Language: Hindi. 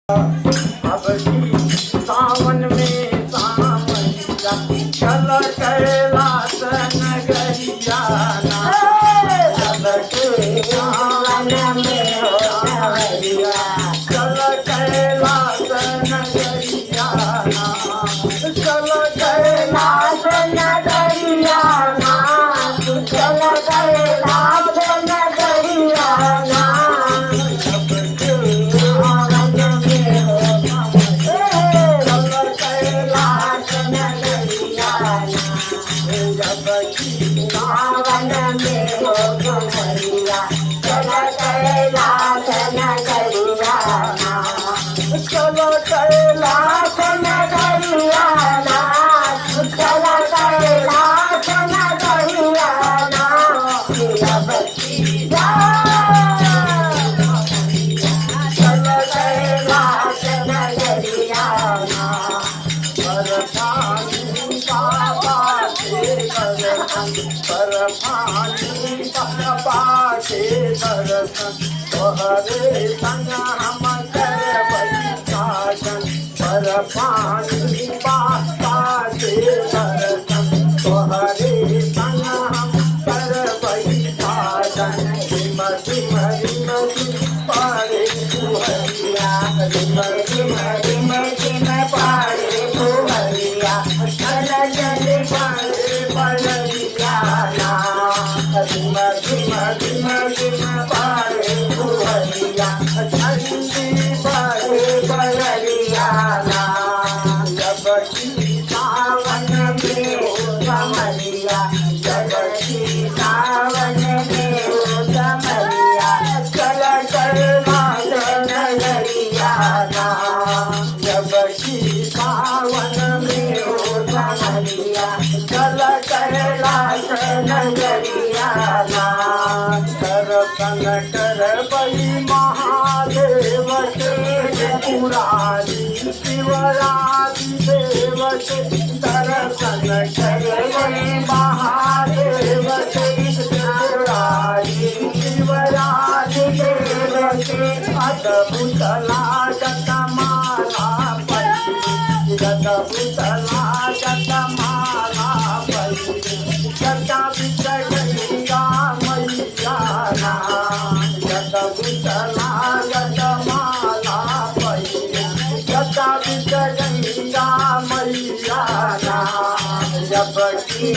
अब की सावन में सामैया चल कैलाश नगरिया ना चल के सावन में हो सामैया चल कैलाश नगरिया ना चल कैलाश नगरिया ना चल कैलाश नगरिया ना सावन में हो कमरिया चल कैलाश नगरिया ना चल कैलाश नगरिया ना चल कैलाश नगरिया ना मेरा बच्चिया चल कैलाश नगरिया ना पर पानी बाबा पर पानी बाबा के दर्शन तोहरे संग हम करबै शासन पर पानी बाबा के दर्शन तोहरे संग हम करबै शासन रिम रिम रिम रिम पारे फुहरिया रिम रिम रिम रिम पारे फुहरिया जल जल पारे पलरिया ना रिम रिम रिम रिम पारे फुहरिया ठंडी पारे पलरिया ना जब की सावन में हो कमरिया जब की सावन में हो कमरिया चल कैलाश नगरिया ना जब की सावन में हो कमरिया चल कैलाश नगरिया ना दर्शन करबै महादेव के पुरारी शिवरात्रि देव के दर्शन करबै महादेव के पुरारी शिवरात्रि देव के अद्भुत लागत माला पल्ली अद्भुत लागत माला पल्ली जटा बिच गंगा मैया ना अद्भुत लागत माला पल्ली जटा बिच गंगा मैया ना जब की